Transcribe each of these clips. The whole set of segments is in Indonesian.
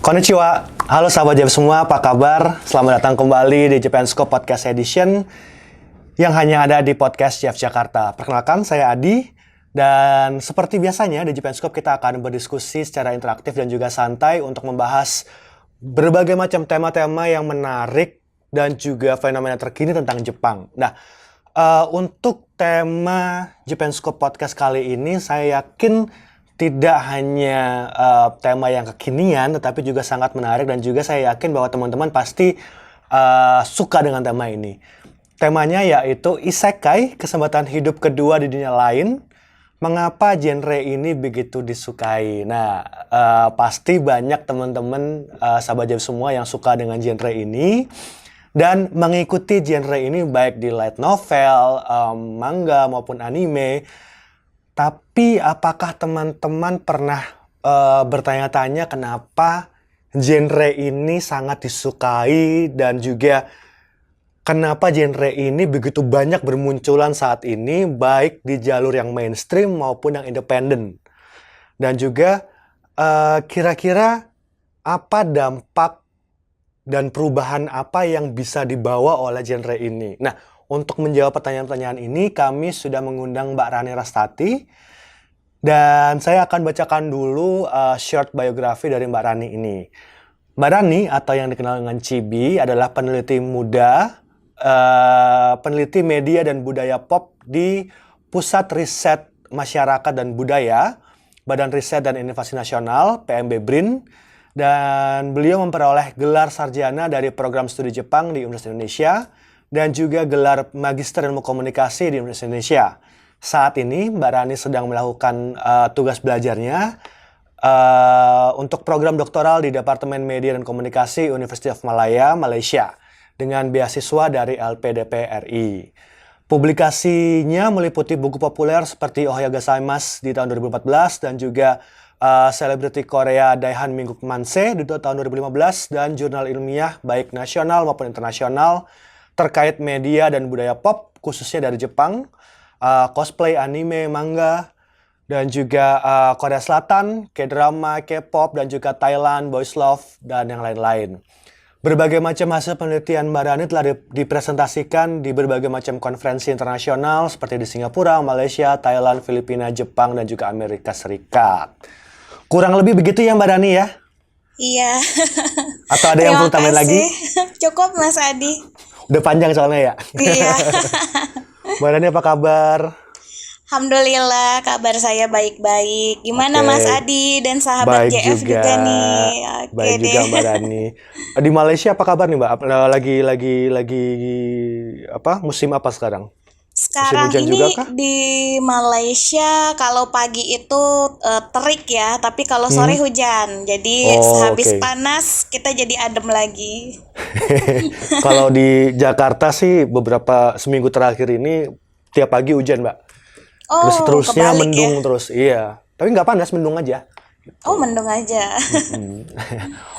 Konnichiwa, halo sahabat Jep semua, apa kabar? Selamat datang kembali di Japanscope Podcast Edition yang hanya ada di Podcast Jeff Jakarta. Perkenalkan, saya Adi, dan seperti biasanya di Japanscope kita akan berdiskusi secara interaktif dan juga santai untuk membahas berbagai macam tema-tema yang menarik dan juga fenomena terkini tentang Jepang. Nah, untuk tema Japanscope Podcast kali ini, saya yakin tidak hanya tema yang kekinian, tetapi juga sangat menarik dan juga saya yakin bahwa teman-teman pasti suka dengan tema ini. Temanya yaitu Isekai, kesempatan hidup kedua di dunia lain. Mengapa genre ini begitu disukai? Nah, pasti banyak teman-teman sahabat Jep semua yang suka dengan genre ini dan mengikuti genre ini baik di light novel, manga maupun anime. Tapi apakah teman-teman pernah bertanya-tanya kenapa genre ini sangat disukai dan juga kenapa genre ini begitu banyak bermunculan saat ini baik di jalur yang mainstream maupun yang independen? Dan juga kira-kira apa dampak dan perubahan apa yang bisa dibawa oleh genre ini? Nah, untuk menjawab pertanyaan-pertanyaan ini, kami sudah mengundang Mbak Rani Rastati. Dan saya akan bacakan dulu short biografi dari Mbak Rani ini. Mbak Rani, atau yang dikenal dengan Cibi, adalah peneliti muda, peneliti media dan budaya pop di Pusat Riset Masyarakat dan Budaya, Badan Riset dan Inovasi Nasional, PMB BRIN. Dan beliau memperoleh gelar sarjana dari program studi Jepang di Universitas Indonesia dan juga gelar Magister Ilmu Komunikasi di Universitas Indonesia. Saat ini Mbak Rani sedang melakukan tugas belajarnya untuk program doktoral di Departemen Media dan Komunikasi University of Malaya, Malaysia dengan beasiswa dari LPDP RI. Publikasinya meliputi buku populer seperti Ohayo Gozaimasu di tahun 2014 dan juga Selebriti Korea Daihan Minggu Manse di tahun 2015 dan jurnal ilmiah baik nasional maupun internasional terkait media dan budaya pop, khususnya dari Jepang, cosplay, anime, manga, dan juga Korea Selatan, K-drama, K-pop, dan juga Thailand, boys love, dan yang lain-lain. Berbagai macam hasil penelitian Mbak Rani telah dipresentasikan di berbagai macam konferensi internasional seperti di Singapura, Malaysia, Thailand, Filipina, Jepang, dan juga Amerika Serikat. Kurang lebih begitu ya Mbak Rani ya? Iya. Atau ada yang perlu tambahin lagi? Cukup Mas Adi. Udah panjang soalnya ya? Iya. Mbak Rani apa kabar? Alhamdulillah kabar saya baik-baik. Gimana Oke. Mas Adi dan sahabat Baik JF juga nih? Oke Baik deh. juga Mbak Rani. Di Malaysia apa kabar nih Mbak? Lagi apa? Musim apa sekarang? Sekarang Musim hujan ini juga kah? di Malaysia kalau pagi itu terik ya, tapi kalau sore hujan. Jadi Oh, sehabis oke. panas kita jadi adem lagi. Kalau di Jakarta sih beberapa seminggu terakhir ini tiap pagi hujan Mbak. Terus Oh, terusnya kebalik ya. mendung terus. Iya. Tapi nggak panas, mendung aja. Oh, mendung aja.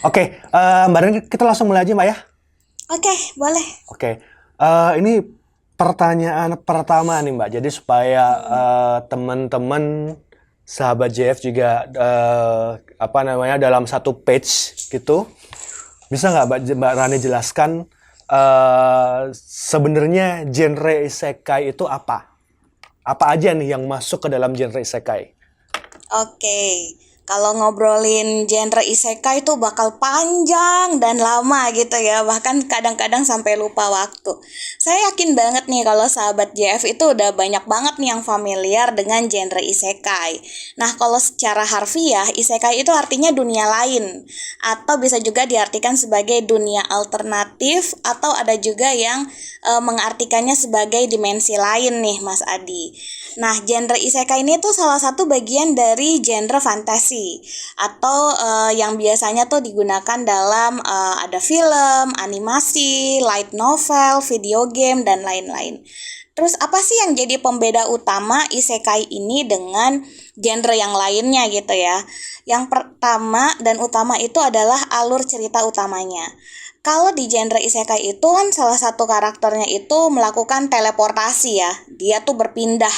Oke, Mbak Rani kita langsung mulai aja Mbak ya. Oke, boleh. Oke, ini pertanyaan pertama nih Mbak. Jadi supaya teman-teman sahabat JF juga dalam satu page gitu, bisa nggak Mbak Rani jelaskan sebenarnya genre isekai itu apa? Apa aja nih yang masuk ke dalam genre isekai? Oke, kalau ngobrolin genre isekai itu bakal panjang dan lama gitu ya, bahkan kadang-kadang sampai lupa waktu. Saya yakin banget nih kalau sahabat JF itu udah banyak banget nih yang familiar dengan genre isekai. Nah, kalau secara harfiah, isekai itu artinya dunia lain, atau bisa juga diartikan sebagai dunia alternatif, atau ada juga yang mengartikannya sebagai dimensi lain nih Mas Adi. Nah, genre isekai ini tuh salah satu bagian dari genre fantasi atau yang biasanya tuh digunakan dalam ada film, animasi, light novel, video game, dan lain-lain. Terus apa sih yang jadi pembeda utama isekai ini dengan genre yang lainnya gitu ya? Yang pertama dan utama itu adalah alur cerita utamanya. Kalau di genre isekai itu kan salah satu karakternya itu melakukan teleportasi ya. Dia tuh berpindah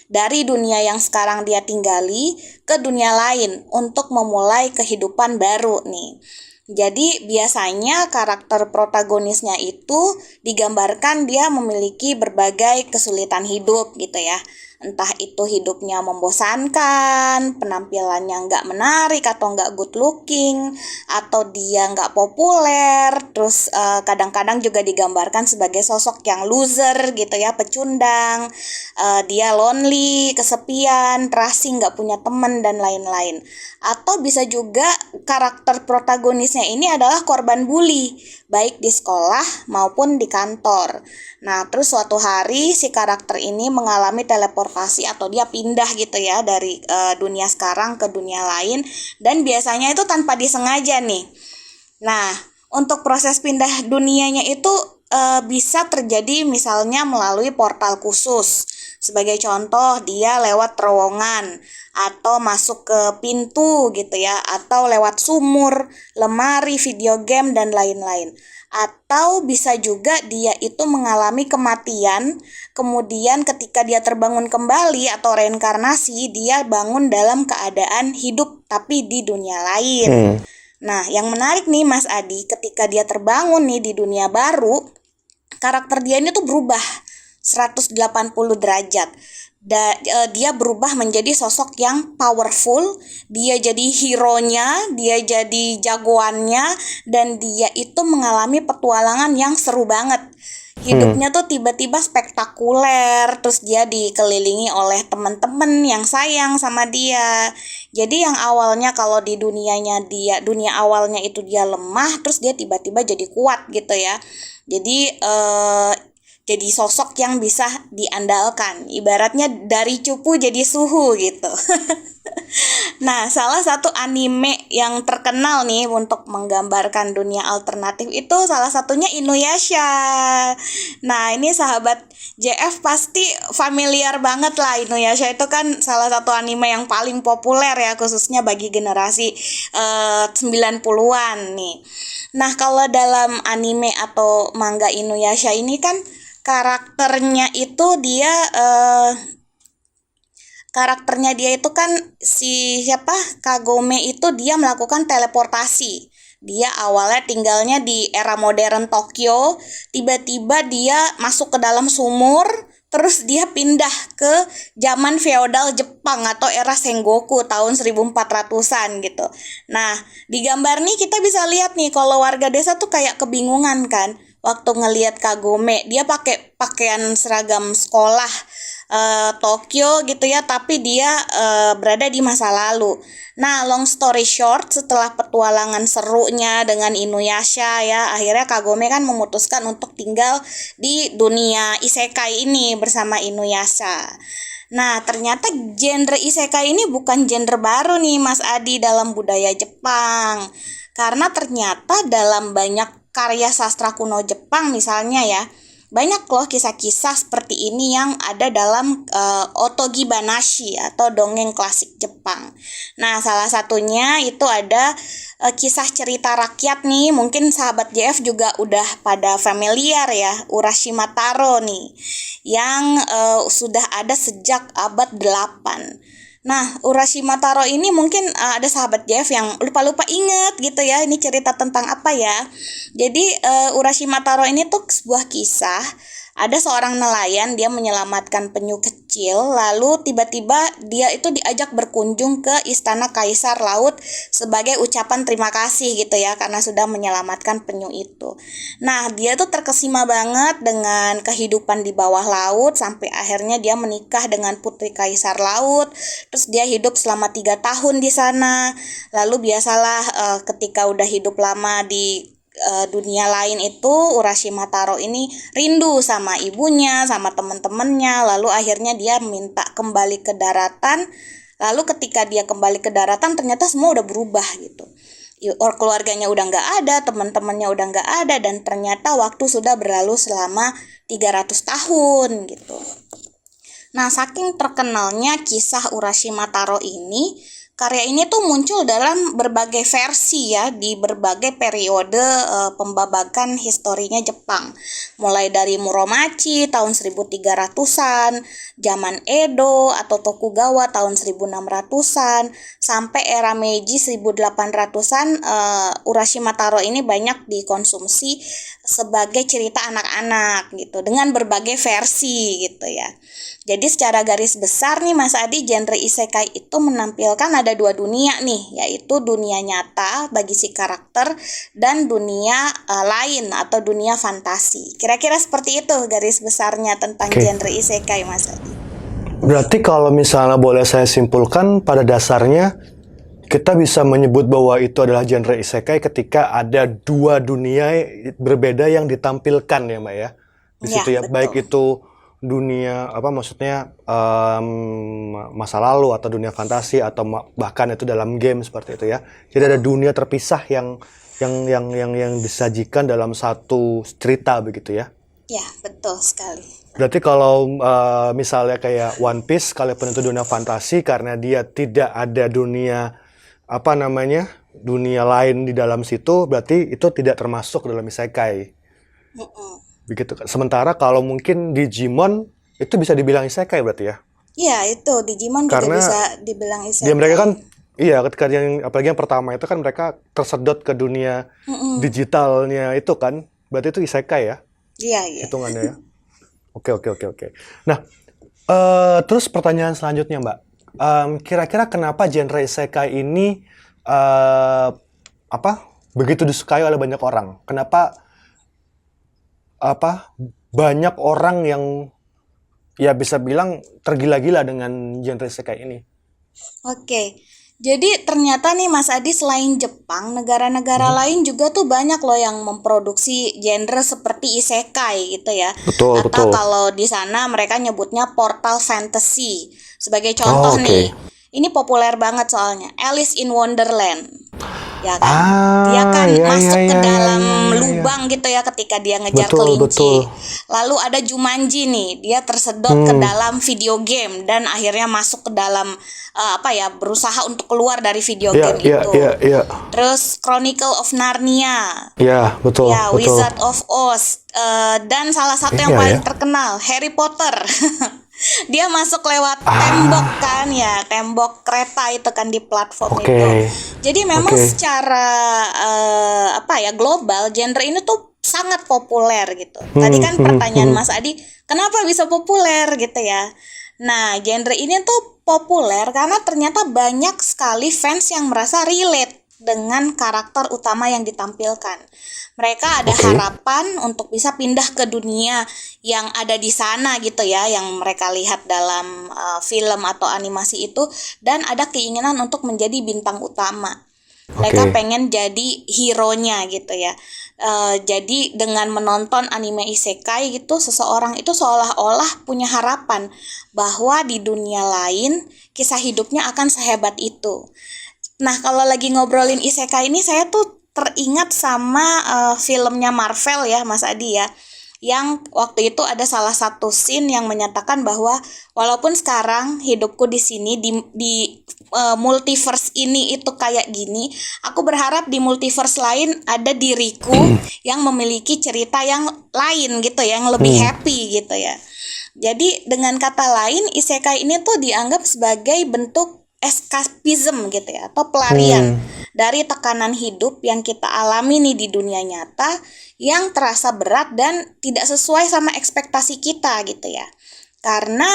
dari dunia yang sekarang dia tinggali ke dunia lain untuk memulai kehidupan baru nih. Jadi biasanya karakter protagonisnya itu digambarkan dia memiliki berbagai kesulitan hidup gitu ya. Entah itu hidupnya membosankan, penampilannya nggak menarik atau nggak good looking, atau dia nggak populer, terus kadang-kadang juga digambarkan sebagai sosok yang loser gitu ya, pecundang, dia lonely, kesepian, terasing, nggak punya teman dan lain-lain. Atau bisa juga karakter protagonisnya ini adalah korban bully, baik di sekolah maupun di kantor. Nah, terus suatu hari si karakter ini mengalami teleportasi atau dia pindah gitu ya dari dunia sekarang ke dunia lain, dan biasanya itu tanpa disengaja nih. Nah, untuk proses pindah dunianya itu bisa terjadi misalnya melalui portal khusus. Sebagai contoh, dia lewat terowongan atau masuk ke pintu gitu ya, atau lewat sumur, lemari, video game dan lain-lain. Atau bisa juga dia itu mengalami kematian, kemudian ketika dia terbangun kembali atau reinkarnasi, dia bangun dalam keadaan hidup tapi di dunia lain. Nah, yang menarik nih Mas Adi, ketika dia terbangun nih di dunia baru, karakter dia ini tuh berubah 180 derajat. Dia berubah menjadi sosok yang powerful, dia jadi hero-nya, dia jadi jagoannya, dan dia itu mengalami petualangan yang seru banget. Hidupnya tuh tiba-tiba spektakuler, terus dia dikelilingi oleh teman-teman yang sayang sama dia. Jadi yang awalnya kalau di dunia awalnya itu dia lemah, terus dia tiba-tiba jadi kuat gitu ya. Jadi sosok yang bisa diandalkan, ibaratnya dari cupu jadi suhu gitu. Nah, salah satu anime yang terkenal nih untuk menggambarkan dunia alternatif itu salah satunya Inuyasha. Nah, ini sahabat JF pasti familiar banget lah. Inuyasha itu kan salah satu anime yang paling populer ya, khususnya bagi generasi 90-an nih. Nah, kalau dalam anime atau manga Inuyasha ini kan karakternya itu itu kan Kagome itu dia melakukan teleportasi. Dia awalnya tinggalnya di era modern Tokyo, tiba-tiba dia masuk ke dalam sumur, terus dia pindah ke zaman feodal Jepang atau era Sengoku tahun 1400-an gitu. Nah, di gambar nih kita bisa lihat nih kalau warga desa tuh kayak kebingungan kan waktu ngelihat Kagome. Dia pakai pakaian seragam sekolah Tokyo gitu ya, tapi dia berada di masa lalu. Nah, long story short, setelah petualangan serunya dengan Inuyasha ya, akhirnya Kagome kan memutuskan untuk tinggal di dunia isekai ini bersama Inuyasha. Nah, ternyata genre isekai ini bukan genre baru nih Mas Adi dalam budaya Jepang. Karena ternyata dalam banyak karya sastra kuno Jepang misalnya ya, banyak loh kisah-kisah seperti ini yang ada dalam Otogi Banashi atau dongeng klasik Jepang. Nah, salah satunya itu ada kisah cerita rakyat nih, mungkin sahabat JF juga udah pada familiar ya, Urashima Taro nih, yang sudah ada sejak abad 8. Nah, Urashima Taro ini mungkin ada sahabat Jeff yang lupa-lupa inget gitu ya, ini cerita tentang apa ya. Jadi Urashima Taro ini tuh sebuah kisah, ada seorang nelayan, dia menyelamatkan penyu kecil, lalu tiba-tiba dia itu diajak berkunjung ke istana kaisar laut sebagai ucapan terima kasih gitu ya, karena sudah menyelamatkan penyu itu. Nah, dia tuh terkesima banget dengan kehidupan di bawah laut, sampai akhirnya dia menikah dengan putri kaisar laut. Terus dia hidup selama 3 tahun di sana. Lalu biasalah ketika udah hidup lama di dunia lain itu, Urashima Taro ini rindu sama ibunya, sama teman-temannya. Lalu akhirnya dia minta kembali ke daratan. Lalu ketika dia kembali ke daratan, ternyata semua udah berubah gitu. Keluarganya udah nggak ada, teman-temannya udah nggak ada, dan ternyata waktu sudah berlalu selama 300 tahun gitu. Nah, saking terkenalnya kisah Urashima Taro ini, Karya ini tuh muncul dalam berbagai versi ya, di berbagai periode pembabakan historinya Jepang. Mulai dari Muromachi tahun 1300-an, zaman Edo atau Tokugawa tahun 1600-an, sampai era Meiji 1800-an. Urashima Taro ini banyak dikonsumsi sebagai cerita anak-anak gitu, dengan berbagai versi gitu ya. Jadi secara garis besar nih Mas Adi, genre isekai itu menampilkan ada dua dunia nih, yaitu dunia nyata bagi si karakter dan dunia lain atau dunia fantasi. Kira-kira seperti itu garis besarnya tentang Oke. genre isekai Mas Adi. Berarti kalau misalnya boleh saya simpulkan, pada dasarnya kita bisa menyebut bahwa itu adalah genre isekai ketika ada dua dunia berbeda yang ditampilkan ya Mbak ya. Di Ya, situ ya, betul. baik itu dunia maksudnya masa lalu atau dunia fantasi atau bahkan itu dalam game seperti itu ya. Jadi ada dunia terpisah yang disajikan dalam satu cerita begitu ya. Ya, betul sekali. Berarti kalau misalnya kayak One Piece, kalaupun itu dunia fantasi, karena dia tidak ada dunia dunia lain di dalam situ, berarti itu tidak termasuk dalam isekai. Begitu kan. Sementara kalau mungkin Digimon itu bisa dibilang isekai berarti ya. Iya, itu Digimon juga Karena bisa dibilang isekai. dia mereka kan ketika apalagi yang pertama itu kan mereka tersedot ke dunia digitalnya itu kan. Berarti itu isekai ya Iya, iya. hitungannya ya. Oke. Nah, terus pertanyaan selanjutnya Mbak. Kira-kira kenapa genre isekai ini begitu disukai oleh banyak orang? Kenapa banyak orang yang ya bisa bilang tergila-gila dengan genre isekai ini? Oke. Jadi ternyata nih Mas Adi, selain Jepang, negara-negara lain juga tuh banyak loh yang memproduksi genre seperti isekai gitu ya. Betul. Atau kalau di sana mereka nyebutnya portal fantasy. Sebagai contoh nih, ini populer banget soalnya, Alice in Wonderland. Ya kan? Dia kan masuk ke dalam lubang gitu ya ketika dia ngejar kelinci. Lalu ada Jumanji nih, dia tersedot ke dalam video game dan akhirnya masuk ke dalam berusaha untuk keluar dari video game itu. Terus Chronicle of Narnia. Ya, betul. Wizard of Oz. Dan salah satu yang paling terkenal, Harry Potter. Dia masuk lewat tembok kan ya, tembok kereta itu kan di platform itu. Jadi memang secara global genre ini tuh sangat populer gitu. Tadi kan pertanyaan Mas Adi, kenapa bisa populer gitu ya? Nah, genre ini tuh populer karena ternyata banyak sekali fans yang merasa relate dengan karakter utama yang ditampilkan. Mereka ada harapan untuk bisa pindah ke dunia yang ada di sana gitu ya, yang mereka lihat dalam film atau animasi itu, dan ada keinginan untuk menjadi bintang utama. Mereka pengen jadi hero-nya gitu ya. Jadi dengan menonton anime isekai gitu, seseorang itu seolah-olah punya harapan bahwa di dunia lain kisah hidupnya akan sehebat itu. Nah, kalau lagi ngobrolin isekai ini, saya tuh teringat sama filmnya Marvel ya, Mas Adi ya. Yang waktu itu ada salah satu scene yang menyatakan bahwa walaupun sekarang hidupku di sini di multiverse ini itu kayak gini, aku berharap di multiverse lain ada diriku yang memiliki cerita yang lain gitu ya, yang lebih happy gitu ya. Jadi dengan kata lain, isekai ini tuh dianggap sebagai bentuk escapism gitu ya, atau pelarian dari tekanan hidup yang kita alami nih di dunia nyata yang terasa berat dan tidak sesuai sama ekspektasi kita gitu ya. Karena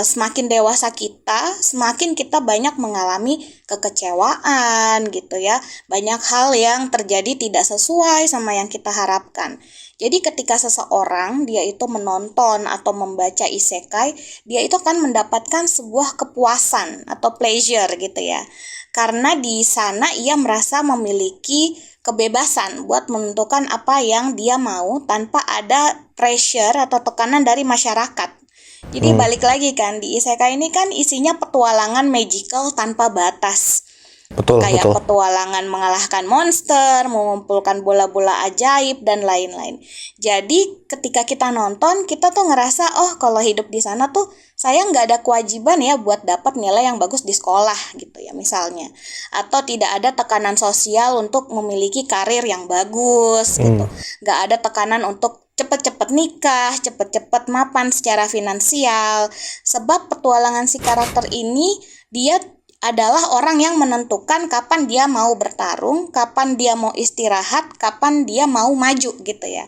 semakin dewasa kita, semakin kita banyak mengalami kekecewaan gitu ya. Banyak hal yang terjadi tidak sesuai sama yang kita harapkan. Jadi ketika seseorang dia itu menonton atau membaca isekai, dia itu akan mendapatkan sebuah kepuasan atau pleasure gitu ya. Karena di sana ia merasa memiliki kebebasan buat menentukan apa yang dia mau tanpa ada pressure atau tekanan dari masyarakat. Jadi balik lagi kan, di isekai ini kan isinya petualangan magical tanpa batas. Betul, Kayak betul. petualangan mengalahkan monster, mengumpulkan bola-bola ajaib dan lain-lain. Jadi ketika kita nonton, kita tuh ngerasa, oh kalau hidup di sana tuh saya nggak ada kewajiban ya buat dapat nilai yang bagus di sekolah gitu ya misalnya. Atau tidak ada tekanan sosial untuk memiliki karir yang bagus gitu. Nggak ada tekanan untuk cepet-cepet nikah, cepet-cepet mapan secara finansial. Sebab petualangan si karakter ini, dia adalah orang yang menentukan kapan dia mau bertarung, kapan dia mau istirahat, kapan dia mau maju gitu ya.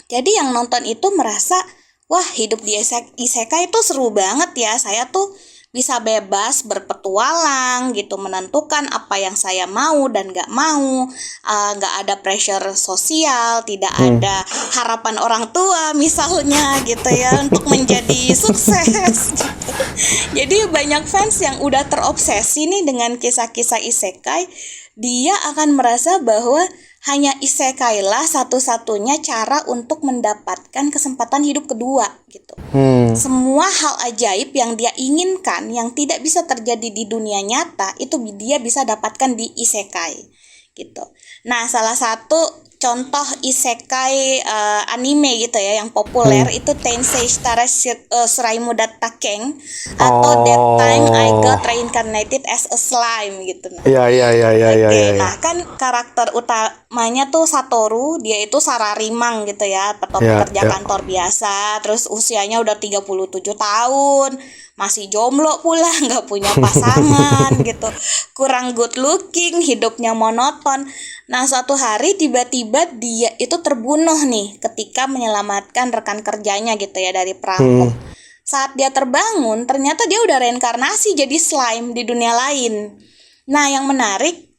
Jadi yang nonton itu merasa, wah hidup di isekai itu seru banget ya. Saya tuh bisa bebas berpetualang gitu, menentukan apa yang saya mau dan gak mau. Gak ada pressure sosial, tidak ada harapan orang tua misalnya gitu ya untuk menjadi sukses gitu. Jadi banyak fans yang udah terobsesi nih dengan kisah-kisah isekai. Dia akan merasa bahwa hanya isekai lah satu-satunya cara untuk mendapatkan kesempatan hidup kedua gitu. Semua hal ajaib yang dia inginkan yang tidak bisa terjadi di dunia nyata itu dia bisa dapatkan di isekai gitu. Nah, salah satu contoh isekai anime gitu ya yang populer itu Tensei Shitara Suraimu Dattaken atau That Time I Got Reincarnated as a Slime gitu. Iya, iya, iya, iya, iya, Oke, iya. nah kan karakter utamanya tuh Satoru, dia itu salarimang gitu ya, pekerja kantor biasa, terus usianya udah 37 tahun, masih jomblo pula, nggak punya pasangan gitu, kurang good looking, hidupnya monoton. Nah, suatu hari tiba-tiba dia itu terbunuh nih ketika menyelamatkan rekan kerjanya gitu ya dari perampok. Saat dia terbangun, ternyata dia udah reinkarnasi jadi slime di dunia lain. Nah, yang menarik,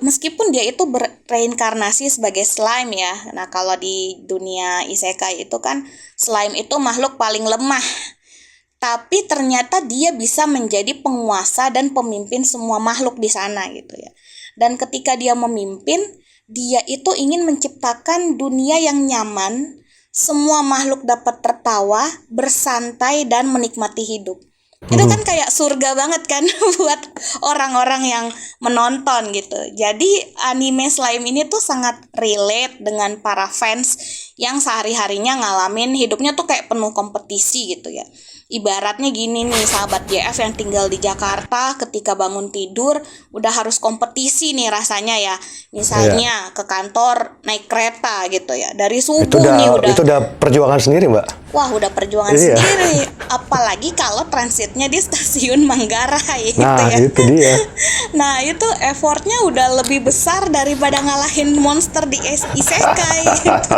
meskipun dia itu bereinkarnasi sebagai slime ya. Nah, kalau di dunia isekai itu kan slime itu makhluk paling lemah. Tapi ternyata dia bisa menjadi penguasa dan pemimpin semua makhluk di sana gitu ya. Dan ketika dia memimpin, dia itu ingin menciptakan dunia yang nyaman, semua makhluk dapat tertawa, bersantai, dan menikmati hidup. Itu kan kayak surga banget kan buat orang-orang yang menonton gitu. Jadi anime slime ini tuh sangat relate dengan para fans yang sehari-harinya ngalamin hidupnya tuh kayak penuh kompetisi gitu ya. Ibaratnya gini nih, sahabat JF yang tinggal di Jakarta ketika bangun tidur udah harus kompetisi nih rasanya ya. Misalnya ke kantor naik kereta gitu ya. Dari subuh Itu udah perjuangan sendiri, Mbak. wah udah perjuangan sendiri. Apalagi kalau transitnya di stasiun Manggarai gitu ya. Itu dia. Nah, itu effortnya udah lebih besar daripada ngalahin monster di isekai gitu.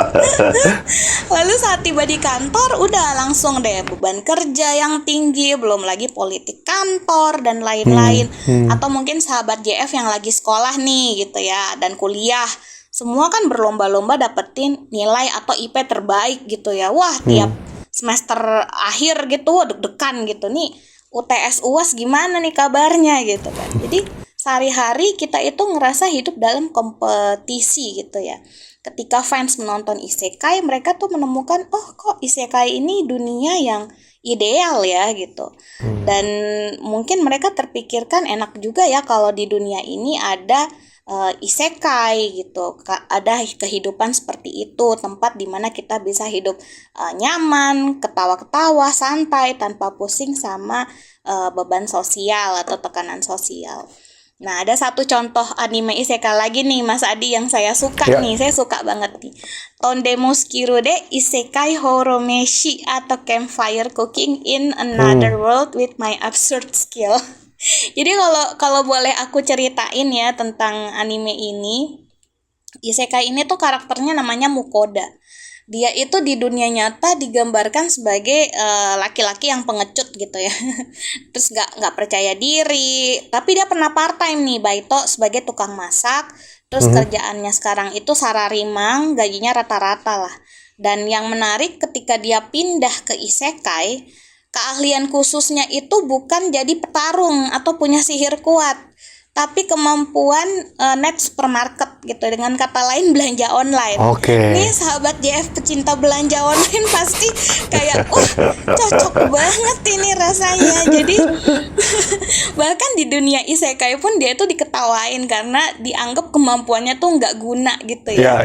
Lalu saat tiba di kantor udah langsung deh beban kerja yang tinggi, belum lagi politik kantor dan lain-lain. Atau mungkin sahabat JF yang lagi sekolah nih gitu ya dan kuliah. Semua kan berlomba-lomba dapetin nilai atau IP terbaik gitu ya. Wah, tiap semester akhir gitu deg-degan gitu nih. UTS UAS gimana nih kabarnya gitu kan. Jadi sehari-hari kita itu ngerasa hidup dalam kompetisi gitu ya. Ketika fans menonton isekai, mereka tuh menemukan, oh kok isekai ini dunia yang ideal ya gitu. Dan mungkin mereka terpikirkan enak juga ya kalau di dunia ini ada isekai gitu, ada kehidupan seperti itu, tempat dimana kita bisa hidup nyaman, ketawa-ketawa, santai, tanpa pusing sama beban sosial atau tekanan sosial. Nah, ada satu contoh anime isekai lagi nih Mas Adi yang saya suka nih, saya suka banget nih. Tondemoshikiru de Isekai Horomeshi atau Campfire Cooking in Another World with My Absurd Skill. Jadi kalau boleh aku ceritain ya tentang anime ini, isekai ini tuh karakternya namanya Mukoda. Dia itu di dunia nyata digambarkan sebagai laki-laki yang pengecut gitu ya. Terus nggak percaya diri, tapi dia pernah part time nih Baito sebagai tukang masak. Terus kerjaannya sekarang itu salarimang, gajinya rata-rata lah. Dan yang menarik ketika dia pindah ke isekai, keahlian khususnya itu bukan jadi petarung atau punya sihir kuat, tapi kemampuan net supermarket WhatsApp gitu. Dengan kata lain belanja online. Oke. Nih sahabat JF pecinta belanja online pasti kayak wah cocok banget ini rasanya. Jadi bahkan di dunia isekai pun dia tuh diketawain karena dianggap kemampuannya tuh nggak guna gitu ya.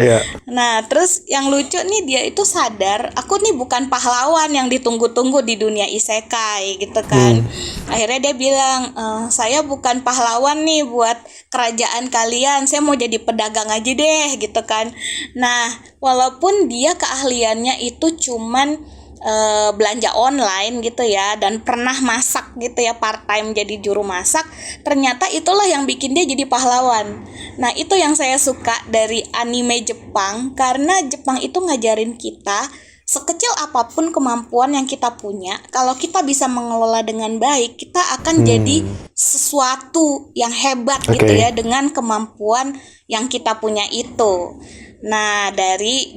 Nah terus yang lucu nih, dia itu sadar aku nih bukan pahlawan yang ditunggu-tunggu di dunia isekai gitu kan. Akhirnya dia bilang, saya bukan pahlawan nih buat kerajaan kalian, saya mau jadi pedagang aja deh gitu kan. Nah walaupun dia keahliannya itu cuman belanja online gitu ya, dan pernah masak gitu ya, part time jadi juru masak, ternyata itulah yang bikin dia jadi pahlawan. Nah itu yang saya suka dari anime Jepang, karena Jepang itu ngajarin kita sekecil apapun kemampuan yang kita punya, kalau kita bisa mengelola dengan baik, kita akan jadi sesuatu yang hebat gitu ya dengan kemampuan yang kita punya itu. Nah, dari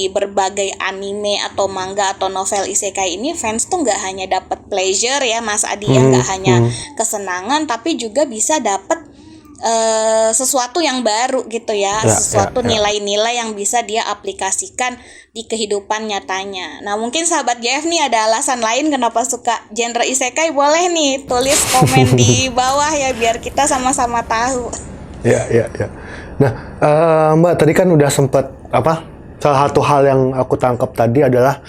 berbagai anime atau manga atau novel isekai ini, fans tuh nggak hanya dapat pleasure ya Mas Adi, ya nggak hanya kesenangan, tapi juga bisa dapat sesuatu yang baru gitu ya, sesuatu nilai-nilai yang bisa dia aplikasikan di kehidupan nyatanya. Nah, mungkin sahabat JF nih ada alasan lain kenapa suka genre isekai, boleh nih tulis komen di bawah ya biar kita sama-sama tahu. Ya. Nah, Mbak tadi kan udah sempat salah satu hal yang aku tangkap tadi adalah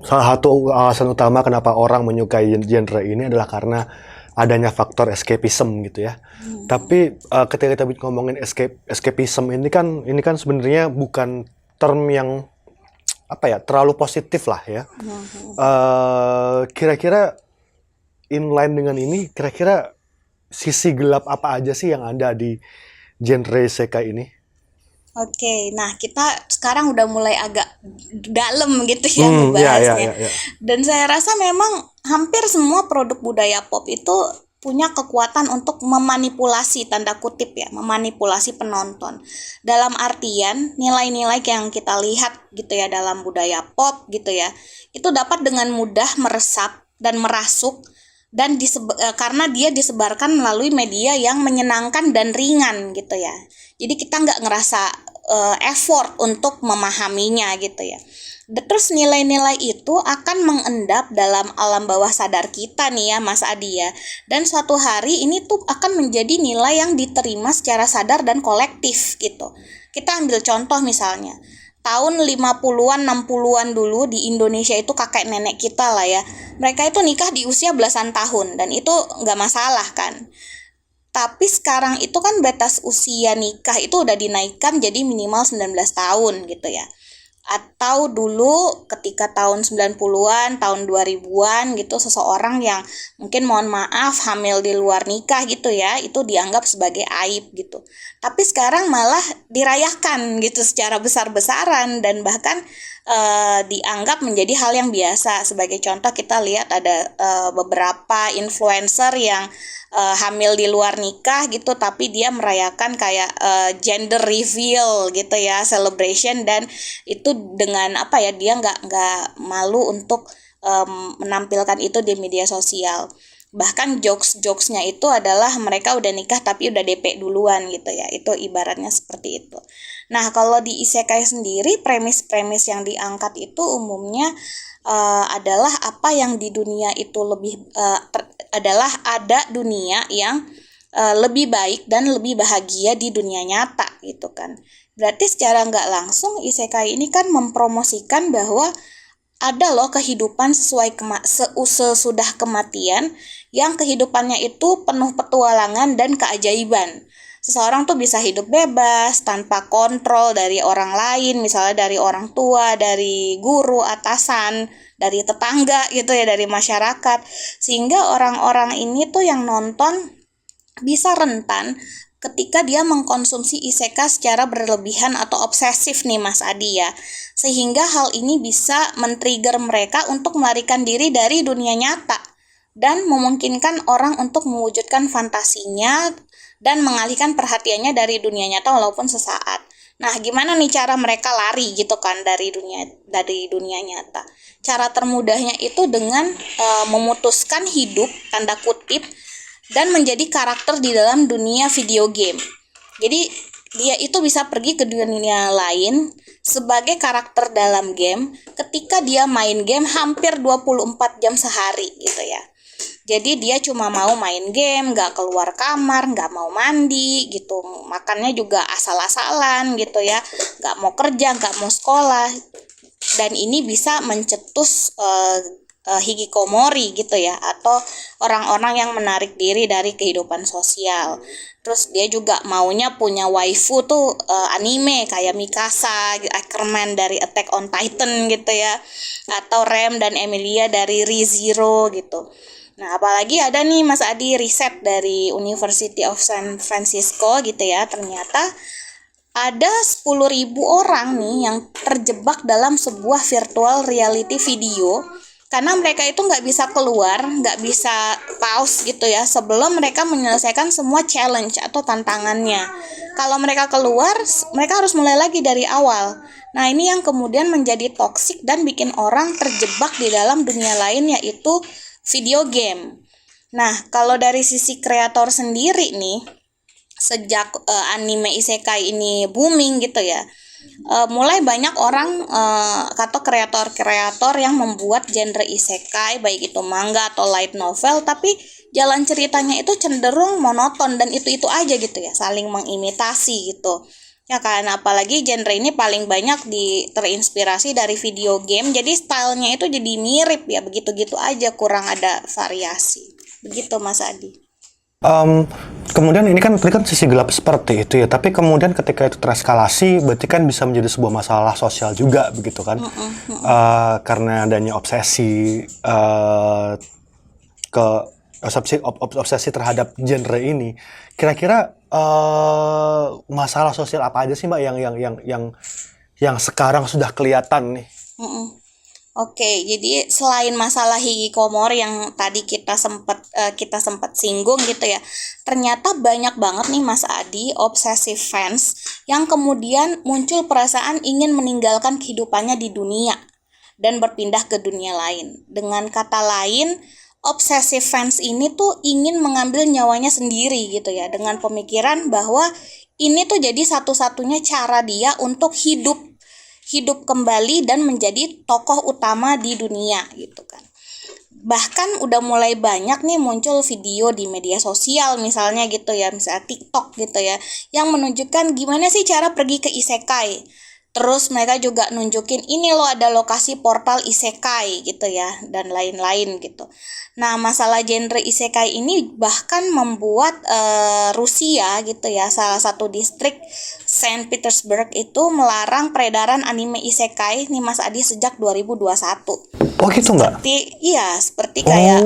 salah satu alasan utama kenapa orang menyukai genre ini adalah karena adanya faktor escapism gitu ya. Tapi ketika kita ngomongin escapism ini kan sebenarnya bukan term yang terlalu positif lah ya. Kira-kira inline dengan ini, kira-kira sisi gelap apa aja sih yang ada di genre isekai ini? Oke, nah kita sekarang udah mulai agak dalam gitu ya membahasnya. Dan saya rasa memang hampir semua produk budaya pop itu punya kekuatan untuk memanipulasi, tanda kutip ya, memanipulasi penonton. Dalam artian nilai-nilai yang kita lihat gitu ya dalam budaya pop gitu ya, itu dapat dengan mudah meresap dan merasuk, dan karena dia disebarkan melalui media yang menyenangkan dan ringan gitu ya. Jadi kita nggak ngerasa effort untuk memahaminya gitu ya. Terus nilai-nilai itu akan mengendap dalam alam bawah sadar kita nih ya Mas Adi ya. Dan suatu hari ini tuh akan menjadi nilai yang diterima secara sadar dan kolektif gitu. Kita ambil contoh misalnya, tahun 50-an, 60-an dulu di Indonesia itu kakek nenek kita lah ya. Mereka itu nikah di usia belasan tahun dan itu nggak masalah kan. Tapi sekarang itu kan batas usia nikah itu udah dinaikkan jadi minimal 19 tahun gitu ya. Atau dulu ketika tahun 90-an, tahun 2000-an gitu, seseorang yang mungkin mohon maaf hamil di luar nikah gitu ya, itu dianggap sebagai aib gitu. Tapi sekarang malah dirayakan gitu secara besar-besaran dan bahkan dianggap menjadi hal yang biasa. Sebagai contoh kita lihat ada beberapa influencer yang hamil di luar nikah gitu, tapi dia merayakan kayak gender reveal gitu ya, celebration, dan itu dengan dia nggak malu untuk menampilkan itu di media sosial. Bahkan jokesnya itu adalah mereka udah nikah tapi udah DP duluan gitu ya, itu ibaratnya seperti itu. Nah kalau di isekai sendiri, premis-premis yang diangkat itu umumnya adalah apa yang di dunia itu lebih adalah ada dunia yang lebih baik dan lebih bahagia di dunia nyata gitu kan. Berarti secara nggak langsung isekai ini kan mempromosikan bahwa ada loh kehidupan sesudah kematian, yang kehidupannya itu penuh petualangan dan keajaiban. Seseorang tuh bisa hidup bebas tanpa kontrol dari orang lain, misalnya dari orang tua, dari guru, atasan, dari tetangga gitu ya, dari masyarakat. Sehingga orang-orang ini tuh yang nonton bisa rentan ketika dia mengkonsumsi isekai secara berlebihan atau obsesif nih Mas Adi ya. Sehingga hal ini bisa men-trigger mereka untuk melarikan diri dari dunia nyata dan memungkinkan orang untuk mewujudkan fantasinya dan mengalihkan perhatiannya dari dunia nyata walaupun sesaat. Nah, gimana nih cara mereka lari gitu kan dari dunia nyata? Cara termudahnya itu dengan memutuskan hidup tanda kutip dan menjadi karakter di dalam dunia video game. Jadi dia itu bisa pergi ke dunia lain sebagai karakter dalam game ketika dia main game hampir 24 jam sehari gitu ya. Jadi dia cuma mau main game, nggak keluar kamar, nggak mau mandi gitu, makannya juga asal-asalan gitu ya, nggak mau kerja, nggak mau sekolah, dan ini bisa mencetus hikikomori gitu ya, atau orang-orang yang menarik diri dari kehidupan sosial. Terus dia juga maunya punya waifu tuh anime kayak Mikasa, Ackerman dari Attack on Titan gitu ya, atau Rem dan Emilia dari ReZero gitu. Nah, apalagi ada nih Mas Adi riset dari University of San Francisco gitu ya, ternyata ada 10.000 orang nih yang terjebak dalam sebuah virtual reality video karena mereka itu nggak bisa keluar, nggak bisa pause gitu ya sebelum mereka menyelesaikan semua challenge atau tantangannya. Kalau mereka keluar, mereka harus mulai lagi dari awal. Nah, ini yang kemudian menjadi toksik dan bikin orang terjebak di dalam dunia lain, yaitu video game. Nah, kalau dari sisi kreator sendiri nih, sejak anime isekai ini booming gitu ya, mulai banyak orang atau kreator-kreator yang membuat genre isekai, baik itu manga atau light novel, tapi jalan ceritanya itu cenderung monoton dan itu-itu aja gitu ya, saling mengimitasi gitu. Ya kan, apalagi genre ini paling banyak terinspirasi dari video game, jadi stylenya itu jadi mirip ya, begitu-gitu aja, kurang ada variasi. Begitu Mas Adi. Kemudian ini kan tadi kan sisi gelap seperti itu ya, tapi kemudian ketika itu tereskalasi, berarti kan bisa menjadi sebuah masalah sosial juga begitu kan? Karena adanya obsesi obsesi terhadap genre ini. Kira-kira masalah sosial apa aja sih Mbak yang sekarang sudah kelihatan nih? Oke, jadi selain masalah hikikomori yang tadi kita sempat singgung gitu ya, ternyata banyak banget nih Mas Adi obsessive fans yang kemudian muncul perasaan ingin meninggalkan kehidupannya di dunia dan berpindah ke dunia lain. Dengan kata lain, obsessive fans ini tuh ingin mengambil nyawanya sendiri gitu ya, dengan pemikiran bahwa ini tuh jadi satu-satunya cara dia untuk hidup kembali dan menjadi tokoh utama di dunia gitu kan. Bahkan udah mulai banyak nih muncul video di media sosial misalnya gitu ya, misalnya TikTok gitu ya, yang menunjukkan gimana sih cara pergi ke isekai. Terus mereka juga nunjukin ini loh ada lokasi portal isekai gitu ya, dan lain-lain gitu. Nah, masalah genre isekai ini bahkan membuat Rusia gitu ya, salah satu distrik Saint Petersburg itu melarang peredaran anime isekai nih Mas Adi sejak 2021. Oh gitu Mbak? Seperti kayak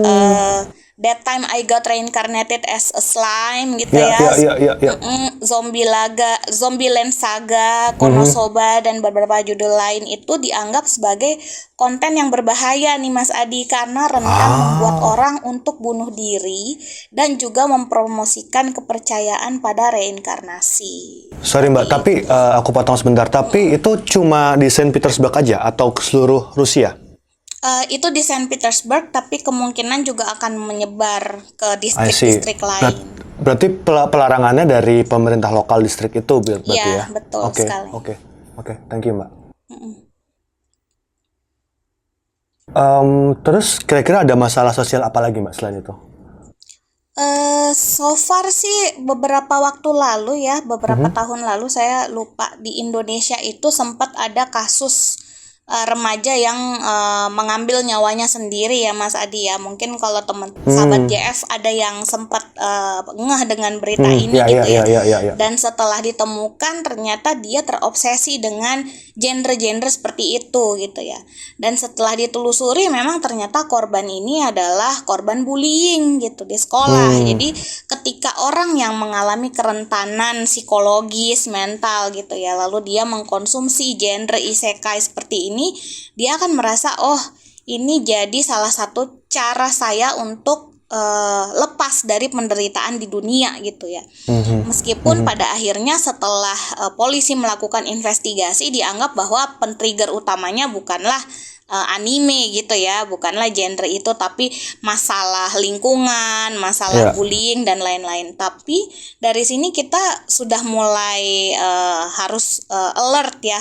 That Time I Got Reincarnated as a Slime gitu ya. Zombieland Saga, Konosuba dan beberapa judul lain itu dianggap sebagai konten yang berbahaya nih Mas Adi karena rentan membuat orang untuk bunuh diri dan juga mempromosikan kepercayaan pada reinkarnasi. Sorry Mbak, tapi aku potong sebentar. Tapi itu cuma di Saint Petersburg aja atau ke seluruh Rusia? Itu di Saint Petersburg, tapi kemungkinan juga akan menyebar ke distrik-distrik lain. Berarti pelarangannya dari pemerintah lokal distrik itu berarti ya? Iya, betul sekali. Oke, thank you Mbak. Terus kira-kira ada masalah sosial apa lagi Mbak selain itu? So far sih beberapa waktu lalu ya, beberapa tahun lalu saya lupa, di Indonesia itu sempat ada kasus remaja yang mengambil nyawanya sendiri ya Mas Adi ya. Mungkin kalau teman sahabat JF ada yang sempat ngeh dengan berita ini gitu ya. Dan setelah ditemukan ternyata dia terobsesi dengan genre-genre seperti itu gitu ya. Dan setelah ditelusuri memang ternyata korban ini adalah korban bullying gitu di sekolah. Jadi ketika orang yang mengalami kerentanan psikologis, mental gitu ya, lalu dia mengkonsumsi genre isekai seperti ini, dia akan merasa oh ini jadi salah satu cara saya untuk lepas dari penderitaan di dunia gitu ya. Meskipun pada akhirnya setelah polisi melakukan investigasi dianggap bahwa pentrigger utamanya bukanlah anime gitu ya, bukanlah genre itu, tapi masalah lingkungan, masalah Ya. bullying dan lain-lain. Tapi dari sini kita sudah mulai harus alert ya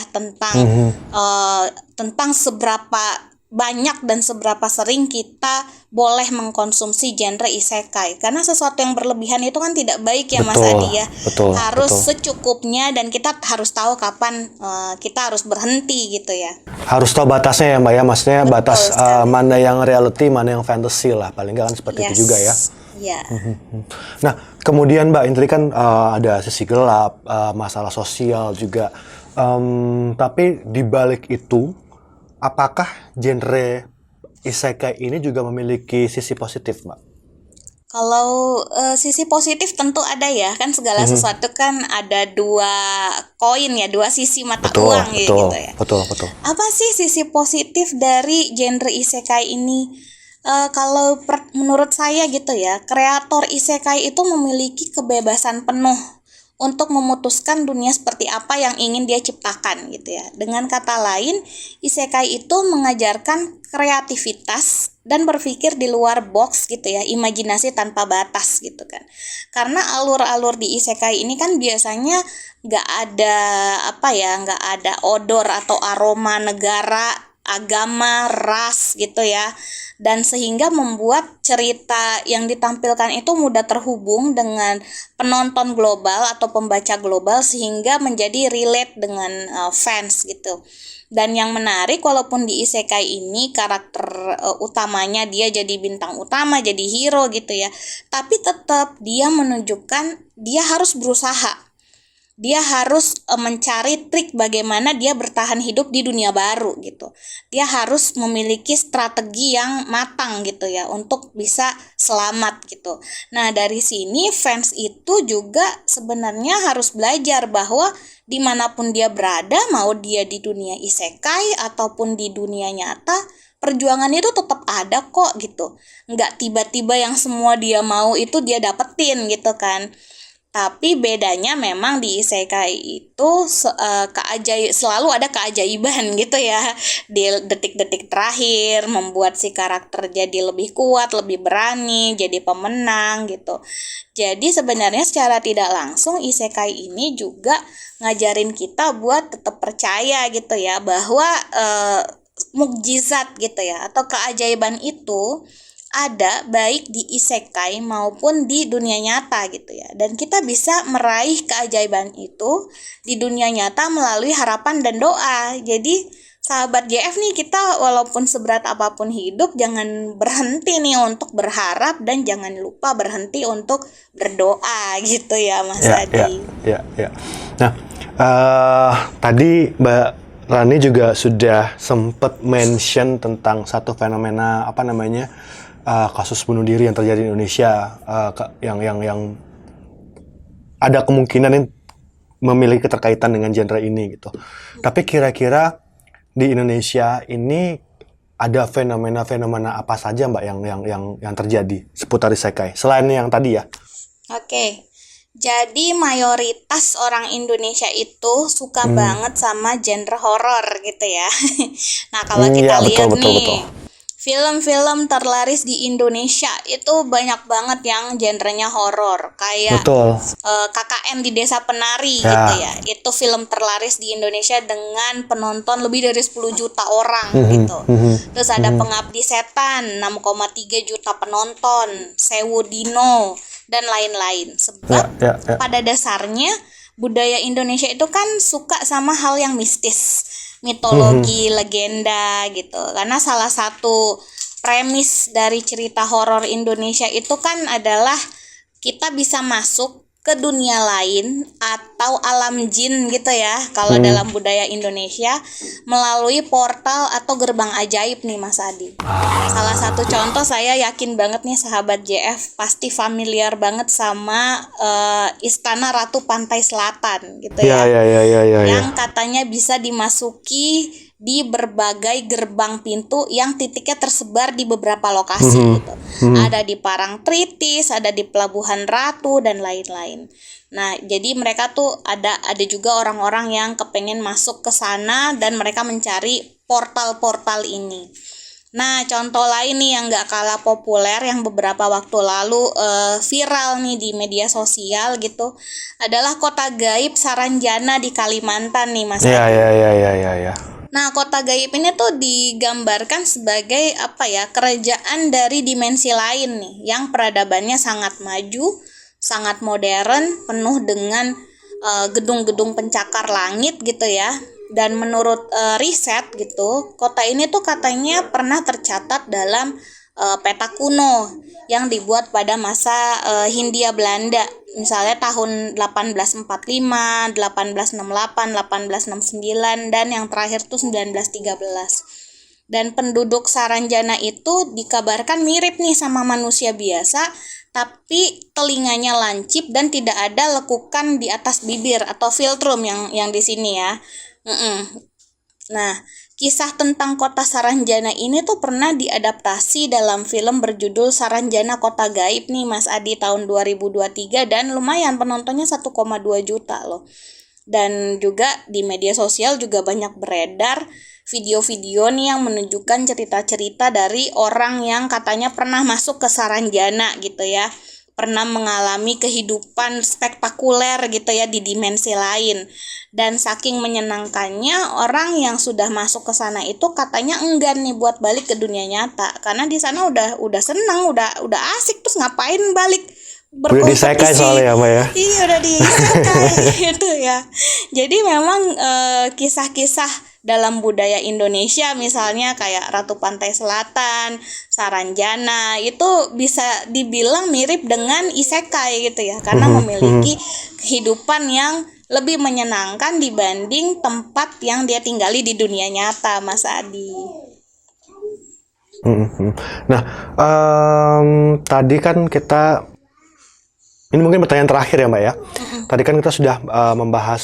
tentang seberapa banyak dan seberapa sering kita boleh mengkonsumsi genre isekai, karena sesuatu yang berlebihan itu kan tidak baik ya Mas Betul, Adi ya. betul, Harus betul. secukupnya dan kita harus tahu kapan kita harus berhenti gitu ya. Harus tahu batasnya ya Mbak ya, maksudnya Betul batas sekali. mana yang reality, mana yang fantasy lah, paling nggak kan seperti itu juga ya. Ya. Nah, kemudian Mbak, ini tadi kan ada sisi gelap, masalah sosial juga. Tapi di balik itu, apakah genre isekai ini juga memiliki sisi positif, Mbak? Kalau sisi positif tentu ada ya, kan segala sesuatu kan ada dua koin ya, dua sisi mata Betul, uang ya betul, gitu ya. betul. Apa sih sisi positif dari genre isekai ini? Kalau menurut saya gitu ya, kreator isekai itu memiliki kebebasan penuh untuk memutuskan dunia seperti apa yang ingin dia ciptakan gitu ya. Dengan kata lain, isekai itu mengajarkan kreativitas dan berpikir di luar box gitu ya, imajinasi tanpa batas gitu kan. Karena alur-alur di isekai ini kan biasanya nggak ada nggak ada odor atau aroma negara, agama, ras gitu ya, dan sehingga membuat cerita yang ditampilkan itu mudah terhubung dengan penonton global atau pembaca global sehingga menjadi relate dengan fans gitu. Dan yang menarik, walaupun di isekai ini karakter utamanya dia jadi bintang utama, jadi hero gitu ya, tapi tetap dia menunjukkan dia harus berusaha. Dia harus mencari trik bagaimana dia bertahan hidup di dunia baru gitu. Dia harus memiliki strategi yang matang gitu ya untuk bisa selamat gitu. Nah, dari sini fans itu juga sebenarnya harus belajar bahwa dimanapun dia berada, mau dia di dunia isekai ataupun di dunia nyata, perjuangan itu tetap ada kok gitu. Nggak tiba-tiba yang semua dia mau itu dia dapetin gitu kan. Tapi bedanya memang di isekai itu selalu ada keajaiban gitu ya. Di detik-detik terakhir membuat si karakter jadi lebih kuat, lebih berani, jadi pemenang gitu. Jadi sebenarnya secara tidak langsung isekai ini juga ngajarin kita buat tetap percaya gitu ya, bahwa mukjizat gitu ya atau keajaiban itu ada baik di isekai maupun di dunia nyata gitu ya. Dan kita bisa meraih keajaiban itu di dunia nyata melalui harapan dan doa. Jadi sahabat JF nih, kita walaupun seberat apapun hidup jangan berhenti nih untuk berharap dan jangan lupa berhenti untuk berdoa gitu ya Mas Adi. Ya. Nah, tadi Mbak Rani juga sudah sempat mention tentang satu fenomena kasus bunuh diri yang terjadi di Indonesia, yang ada kemungkinan yang memiliki keterkaitan dengan genre ini gitu. Tapi kira-kira di Indonesia ini ada fenomena-fenomena apa saja Mbak yang terjadi seputar isekai selain yang tadi ya? Oke. Jadi mayoritas orang Indonesia itu suka banget sama genre horor gitu ya. Nah, kalau kita lihat nih, film-film terlaris di Indonesia itu banyak banget yang genrenya horor, kayak KKN di Desa Penari gitu ya. Itu film terlaris di Indonesia dengan penonton lebih dari 10 juta orang gitu. Terus ada Pengabdi Setan, 6,3 juta penonton, Sewu Dino dan lain-lain. Sebab pada dasarnya budaya Indonesia itu kan suka sama hal yang mistis, mitologi, legenda gitu. Karena salah satu premis dari cerita horor Indonesia itu kan adalah kita bisa masuk ke dunia lain atau alam jin gitu ya, kalau dalam budaya Indonesia, melalui portal atau gerbang ajaib nih Mas Adi. Salah satu contoh, saya yakin banget nih sahabat JF pasti familiar banget sama Istana Ratu Pantai Selatan gitu ya. Yang katanya bisa dimasuki di berbagai gerbang pintu yang titiknya tersebar di beberapa lokasi gitu. Ada di Parangtritis, ada di Pelabuhan Ratu dan lain-lain. Nah, jadi mereka tuh ada juga orang-orang yang kepengen masuk ke sana dan mereka mencari portal-portal ini. Nah, contoh lain nih yang nggak kalah populer yang beberapa waktu lalu viral nih di media sosial gitu adalah kota gaib Saranjana di Kalimantan nih, Mas Iya, Adi. iya, iya, iya, iya, iya. Nah, kota gaib ini tuh digambarkan sebagai apa ya, kerajaan dari dimensi lain nih, yang peradabannya sangat maju, sangat modern, penuh dengan gedung-gedung pencakar langit gitu ya. Dan menurut riset gitu, kota ini tuh katanya pernah tercatat dalam peta kuno yang dibuat pada masa Hindia Belanda. Misalnya tahun 1845, 1868, 1869, dan yang terakhir tuh 1913. Dan penduduk Saranjana itu dikabarkan mirip nih sama manusia biasa, tapi telinganya lancip dan tidak ada lekukan di atas bibir atau filtrum yang di sini ya. Nah, kisah tentang kota Saranjana ini tuh pernah diadaptasi dalam film berjudul Saranjana Kota Gaib nih Mas Adi tahun 2023 dan lumayan penontonnya 1,2 juta loh. Dan juga di media sosial juga banyak beredar video-video nih yang menunjukkan cerita-cerita dari orang yang katanya pernah masuk ke Saranjana gitu ya. Pernah mengalami kehidupan spektakuler gitu ya di dimensi lain. Dan saking menyenangkannya, orang yang sudah masuk ke sana itu katanya enggan nih buat balik ke dunia nyata karena di sana udah seneng, udah asik, terus ngapain balik Udah disekai berkompetisi. soalnya ya, Mbak ya. Iya, udah disekai gitu ya. Jadi memang kisah-kisah dalam budaya Indonesia misalnya kayak Ratu Pantai Selatan, Saranjana itu bisa dibilang mirip dengan isekai gitu ya, karena memiliki kehidupan yang lebih menyenangkan dibanding tempat yang dia tinggali di dunia nyata, Mas Adi. Nah, tadi kan kita, ini mungkin pertanyaan terakhir ya Mbak ya. Tadi kan kita sudah membahas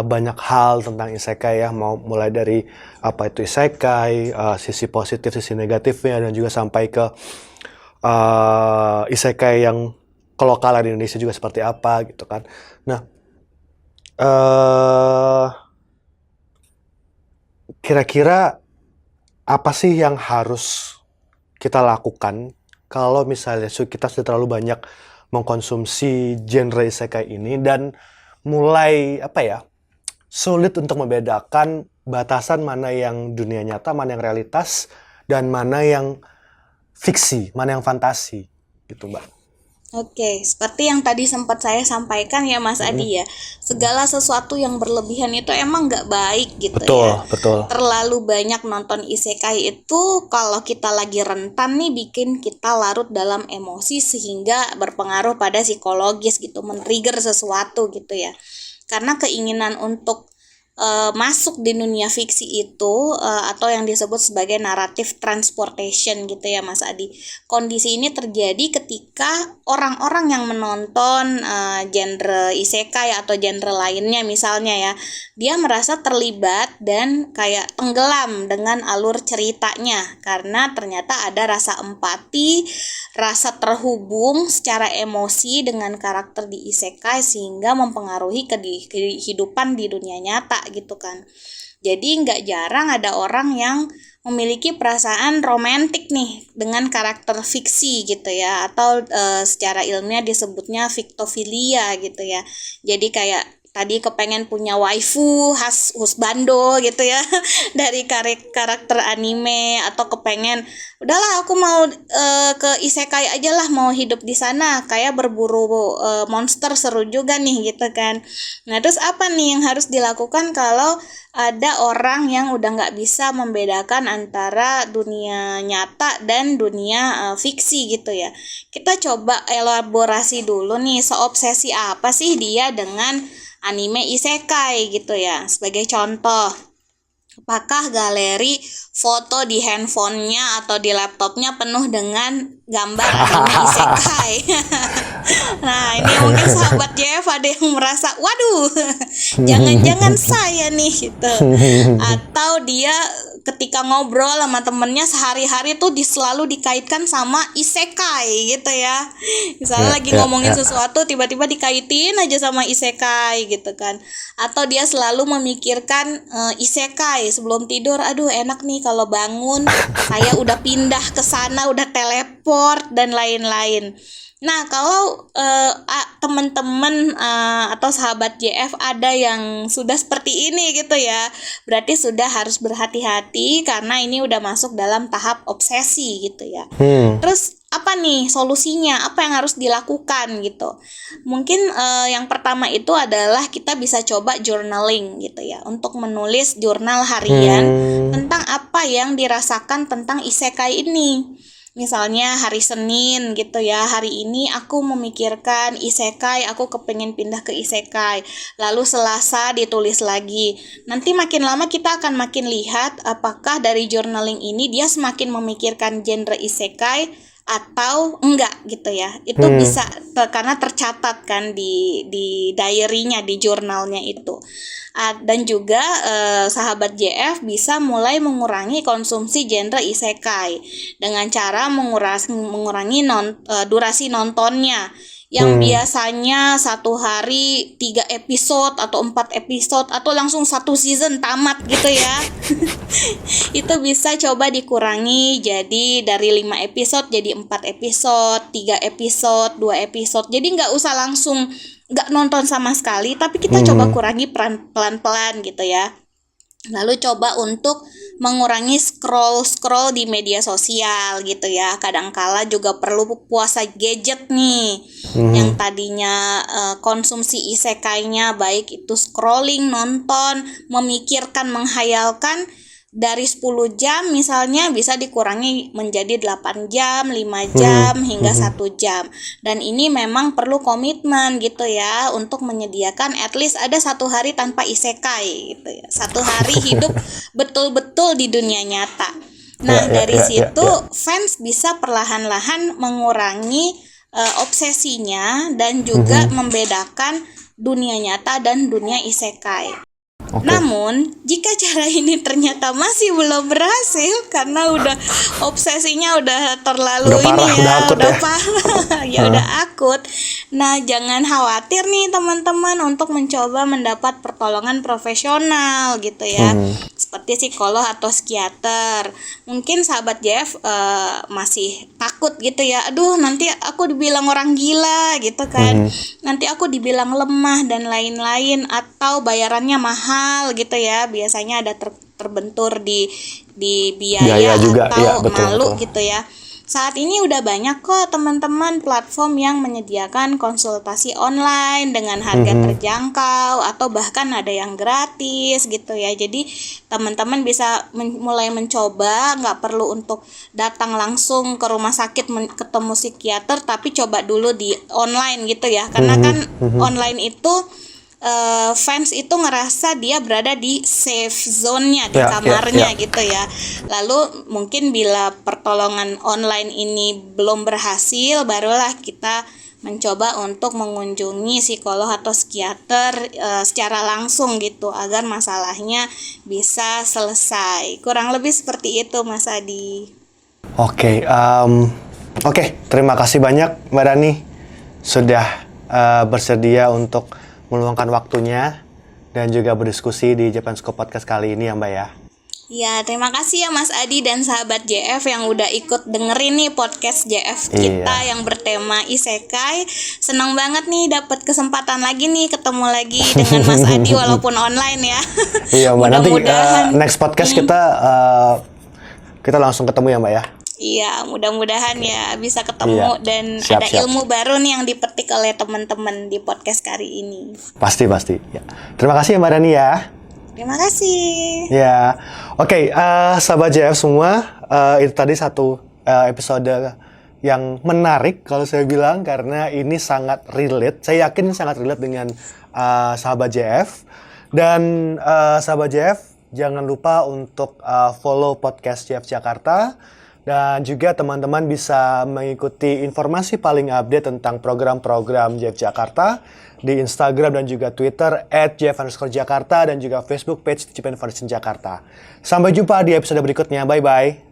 banyak hal tentang isekai ya, mau mulai dari apa itu isekai, sisi positif, sisi negatifnya, dan juga sampai ke isekai yang kelokalan di Indonesia juga seperti apa gitu kan. Nah, kira-kira apa sih yang harus kita lakukan kalau misalnya kita sudah terlalu banyak mengkonsumsi genre isekai ini dan mulai sulit untuk membedakan batasan mana yang dunia nyata, mana yang realitas, dan mana yang fiksi, mana yang fantasi gitu Mbak. Oke, seperti yang tadi sempat saya sampaikan ya Mas Adi ya, segala sesuatu yang berlebihan itu emang nggak baik gitu ya. Betul. Terlalu banyak nonton isekai itu kalau kita lagi rentan nih bikin kita larut dalam emosi sehingga berpengaruh pada psikologis gitu, men-trigger sesuatu gitu ya. Karena keinginan untuk masuk di dunia fiksi itu atau yang disebut sebagai narrative transportation gitu ya Mas Adi. Kondisi ini terjadi ketika orang-orang yang menonton genre isekai atau genre lainnya misalnya ya, dia merasa terlibat dan kayak tenggelam dengan alur ceritanya karena ternyata ada rasa empati, rasa terhubung secara emosi dengan karakter di isekai sehingga mempengaruhi kehidupan di dunia nyata gitu kan. Jadi nggak jarang ada orang yang memiliki perasaan romantik nih dengan karakter fiksi gitu ya, atau secara ilmiah disebutnya fictophilia gitu ya. Jadi kayak tadi kepengen punya waifu khas husbando gitu ya dari karakter anime, atau kepengen udahlah aku mau ke isekai aja lah, mau hidup di sana kayak berburu monster, seru juga nih gitu kan. Nah terus apa nih yang harus dilakukan kalau ada orang yang udah nggak bisa membedakan antara dunia nyata dan dunia fiksi gitu ya. Kita coba elaborasi dulu nih, seobsesi apa sih dia dengan anime isekai gitu ya. Sebagai contoh, apakah galeri foto di handphonenya atau di laptopnya penuh dengan gambar anime isekai? Nah ini mungkin sahabat JF ada yang merasa, waduh, jangan-jangan saya nih gitu. Atau dia ketika ngobrol sama temennya sehari-hari tuh selalu dikaitkan sama isekai gitu ya. Misalnya lagi ngomongin sesuatu tiba-tiba dikaitin aja sama isekai gitu kan. Atau dia selalu memikirkan isekai sebelum tidur. Aduh enak nih kalau bangun saya udah pindah ke sana, udah teleport dan lain-lain. Nah, kalau teman-teman atau sahabat JF ada yang sudah seperti ini gitu ya, berarti sudah harus berhati-hati karena ini udah masuk dalam tahap obsesi gitu ya. Terus apa nih solusinya? Apa yang harus dilakukan gitu? Mungkin yang pertama itu adalah kita bisa coba journaling gitu ya, untuk menulis jurnal harian tentang apa yang dirasakan tentang isekai ini. Misalnya hari Senin gitu ya, hari ini aku memikirkan isekai, aku kepengen pindah ke isekai. Lalu Selasa ditulis lagi. Nanti makin lama kita akan makin lihat apakah dari journaling ini dia semakin memikirkan genre isekai atau enggak gitu ya. Itu bisa karena tercatat kan di diary-nya, di jurnalnya itu. Dan juga sahabat JF bisa mulai mengurangi konsumsi genre isekai dengan cara mengurangi durasi nontonnya yang biasanya satu hari 3 episode atau 4 episode atau langsung satu season tamat gitu ya. Itu bisa coba dikurangi jadi dari 5 episode jadi 4 episode, 3 episode, 2 episode. Jadi nggak usah langsung nggak nonton sama sekali, tapi kita coba kurangi pelan-pelan gitu ya. Lalu coba untuk mengurangi scroll di media sosial gitu ya. Kadangkala juga perlu puasa gadget nih. Yang tadinya konsumsi isekainya baik itu scrolling, nonton, memikirkan, menghayalkan, dari 10 jam misalnya bisa dikurangi menjadi 8 jam, 5 jam hingga 1 jam. Dan ini memang perlu komitmen gitu ya untuk menyediakan at least ada 1 hari tanpa isekai gitu ya. 1 hari hidup betul-betul di dunia nyata. Nah, dari situ fans bisa perlahan-lahan mengurangi obsesinya dan juga membedakan dunia nyata dan dunia isekai. Namun, jika cara ini ternyata masih belum berhasil karena udah obsesinya udah terlalu udah parah, udah akut. Nah, jangan khawatir nih teman-teman untuk mencoba mendapat pertolongan profesional gitu ya. Seperti psikolog atau psikiater. Mungkin sahabat Jeff masih takut gitu ya. Aduh, nanti aku dibilang orang gila gitu kan. Nanti aku dibilang lemah dan lain-lain atau bayarannya mahal gitu ya. Biasanya ada terbentur di biaya juga, atau ya, betul. Gitu ya. Saat ini udah banyak kok teman-teman platform yang menyediakan konsultasi online dengan harga terjangkau atau bahkan ada yang gratis gitu ya. Jadi teman-teman bisa mulai mencoba, nggak perlu untuk datang langsung ke rumah sakit ketemu psikiater, tapi coba dulu di online gitu ya. Karena kan online itu fans itu ngerasa dia berada di safe zone-nya, di kamarnya gitu ya. Lalu mungkin bila pertolongan online ini belum berhasil, barulah kita mencoba untuk mengunjungi psikolog atau psikiater secara langsung gitu agar masalahnya bisa selesai. Kurang lebih seperti itu, Mas Adi. Oke, terima kasih banyak Mbak Rani sudah bersedia untuk meluangkan waktunya dan juga berdiskusi di Japanscope Podcast kali ini ya Mbak ya. Ya, terima kasih ya Mas Adi dan sahabat JF yang udah ikut dengerin nih podcast JF kita yang bertema isekai. Senang banget nih dapat kesempatan lagi nih ketemu lagi dengan Mas Adi walaupun online ya. Iya Mbak, nanti next podcast kita langsung ketemu ya Mbak ya. Iya, mudah-mudahan ya bisa ketemu dan ada ilmu baru nih yang dipetik oleh teman-teman di podcast kali ini. Pasti. Ya. Terima kasih ya Mbak Rani ya. Terima kasih. Ya, oke, sahabat JF semua, itu tadi satu episode yang menarik kalau saya bilang karena ini sangat relate. Saya yakin ini sangat relate dengan sahabat JF dan sahabat JF jangan lupa untuk follow podcast JF Jakarta. Dan juga teman-teman bisa mengikuti informasi paling update tentang program-program JF Jakarta di Instagram dan juga Twitter @JF_Jakarta dan juga Facebook page JPN Foundation Jakarta. Sampai jumpa di episode berikutnya. Bye-bye.